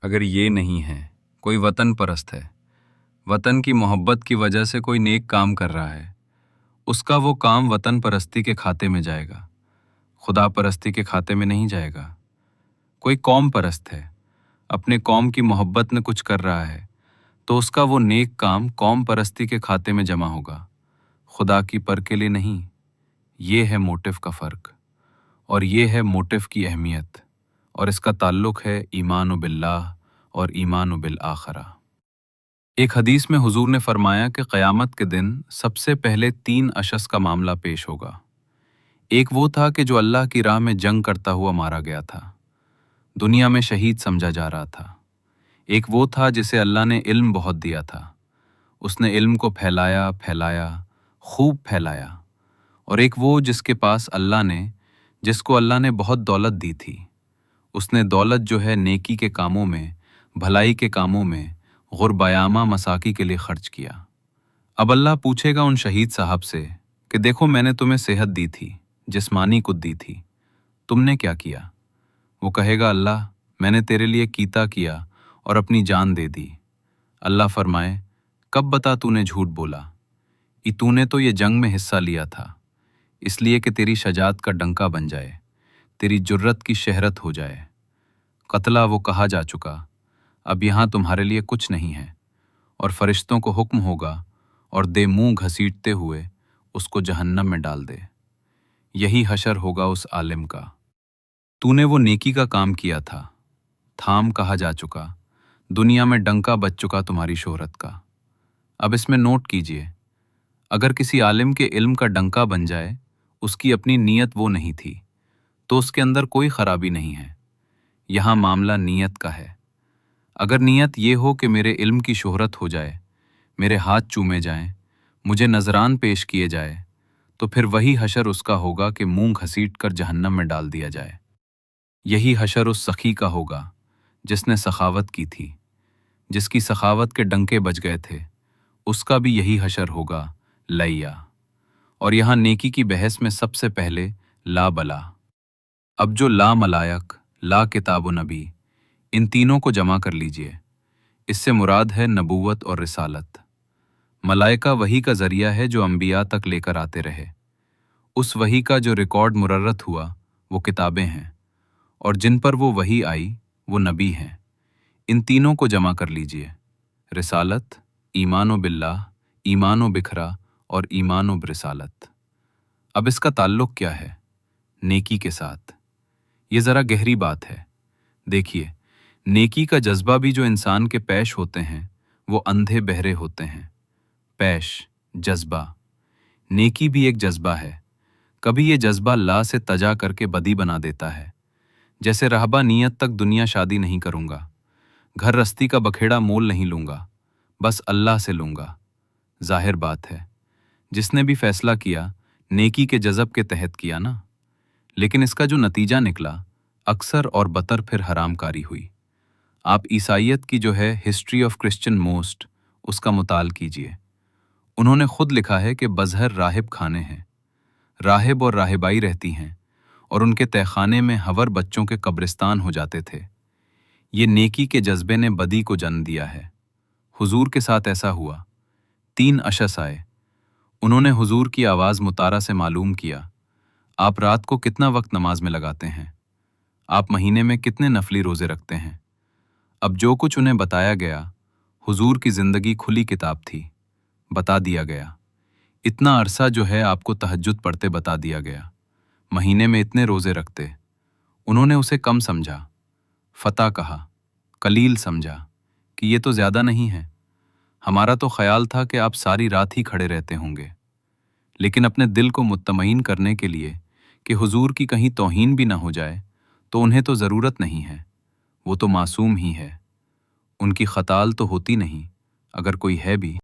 अगर ये नहीं है, कोई वतन परस्त है, वतन की मोहब्बत की वजह से कोई नेक काम कर रहा है, उसका वो काम वतन परस्ती के खाते में जाएगा, खुदा परस्ती के खाते में नहीं जाएगा। कोई कौम परस्त है, अपने कौम की मोहब्बत में कुछ कर रहा है, तो उसका वो नेक काम कौम परस्ती के खाते में जमा होगा, खुदा की पर के लिए नहीं। ये है मोटिव का फ़र्क, और ये है मोटिव की अहमियत, और इसका ताल्लुक है ईमान बिल्लाह और ईमान बिल आखिरा। एक हदीस में हुजूर ने फरमाया कि क़यामत के दिन सबसे पहले 3 अशख़्स का मामला पेश होगा। एक वो था कि जो अल्लाह की राह में जंग करता हुआ मारा गया था, दुनिया में शहीद समझा जा रहा था। एक वो था जिसे अल्लाह ने इल्म बहुत दिया था, उसने इल्म को फैलाया फैलाया, खूब फैलाया। और एक वो जिसको अल्लाह ने बहुत दौलत दी थी, उसने दौलत जो है नेकी के कामों में, भलाई के कामों में, गुरबयामा मसाकी के लिए खर्च किया। अब अल्लाह पूछेगा उन शहीद साहब से कि देखो, मैंने तुम्हें सेहत दी थी, जिस्मानी कुत दी थी, तुमने क्या किया? वो कहेगा, अल्लाह, मैंने तेरे लिए कीता किया और अपनी जान दे दी। अल्लाह फरमाए, कब बता तूने झूठ बोला? तूने तो ये जंग में हिस्सा लिया था, इसलिए कि तेरी शजात का डंका बन जाए, तेरी जुर्रत की शहरत हो जाए। कत्ला वो कहा जा चुका, अब यहाँ तुम्हारे लिए कुछ नहीं है। और फरिश्तों को हुक्म होगा और दे मुंह घसीटते हुए उसको जहन्नम में डाल दे। यही हशर होगा उस आलिम का। तूने वो नेकी का काम किया था, थाम कहा जा चुका, दुनिया में डंका बज चुका तुम्हारी शोहरत का। अब इसमें नोट कीजिए, अगर किसी आलिम के इल्म का डंका बन जाए, उसकी अपनी नीयत वो नहीं थी, तो उसके अंदर कोई खराबी नहीं है। यहाँ मामला नीयत का है। अगर नीयत ये हो कि मेरे इल्म की शोहरत हो जाए, मेरे हाथ चूमे जाएं, मुझे नजरान पेश किए जाए, तो फिर वही हशर उसका होगा कि मुंह घसीट कर जहन्नम में डाल दिया जाए। यही हशर उस सखी का होगा जिसने सखावत की थी, जिसकी सखावत के डंके बज गए थे, उसका भी यही हशर होगा, लैया। और यहाँ नेकी की बहस में सबसे पहले ला बला। अब जो ला मलायक, ला किताब नबी, इन तीनों को जमा कर लीजिए। इससे मुराद है नबूवत और रिसालत। मलाइका वही का जरिया है जो अंबिया तक लेकर आते रहे। उस वही का जो रिकॉर्ड मुरर्रत हुआ वो किताबें हैं, और जिन पर वो वही आई वो नबी हैं। इन तीनों को जमा कर लीजिए, रिसालत, ईमानो बिल्लाह, ईमानो बिखरा और ईमानो बिरसालत। अब इसका ताल्लुक क्या है? नेकी के साथ। ये ज़रा गहरी बात है। देखिए, नेकी का जज्बा भी जो इंसान के पेश होते हैं वो अंधे बहरे होते हैं। पेश, जज्बा। नेकी भी एक जज्बा है। कभी ये जज्बा ला से तजा करके बदी बना देता है। जैसे रहबा नियत तक दुनिया शादी नहीं करूंगा, घर रस्ती का बखेड़ा मोल नहीं लूंगा, बस अल्लाह से लूंगा। जाहिर बात है, जिसने भी फैसला किया नेकी के जज़ब के तहत किया ना, लेकिन इसका जो नतीजा निकला अक्सर और बतर फिर हरामकारी हुई। आप ईसाइयत की जो है हिस्ट्री ऑफ क्रिश्चियन मोस्ट, उसका मुताल कीजिए। उन्होंने खुद लिखा है कि बज़हर राहिब खाने हैं, राहिब और राहिबाई रहती हैं, और उनके तहखाने में हवर बच्चों के कब्रिस्तान हो जाते थे। ये नेकी के जज्बे ने बदी को जन्म दिया है। हुजूर के साथ ऐसा हुआ। 3 अशख़्स आए, उन्होंने हुजूर की आवाज़ मुतारा से मालूम किया, आप रात को कितना वक्त नमाज में लगाते हैं? आप महीने में कितने नफली रोज़े रखते हैं? अब जो कुछ उन्हें बताया गया, हुजूर की ज़िंदगी खुली किताब थी, बता दिया गया। इतना अरसा जो है आपको तहज्जुद पढ़ते बता दिया गया, महीने में इतने रोज़े रखते। उन्होंने उसे कम समझा, फ़ता कहा, कलील समझा कि ये तो ज़्यादा नहीं है। हमारा तो ख्याल था कि आप सारी रात ही खड़े रहते होंगे। लेकिन अपने दिल को मुत्तमईन करने के लिए कि हुजूर की कहीं तौहीन भी ना हो जाए, तो उन्हें तो ज़रूरत नहीं है, वो तो मासूम ही है, उनकी खताल तो होती नहीं, अगर कोई है भी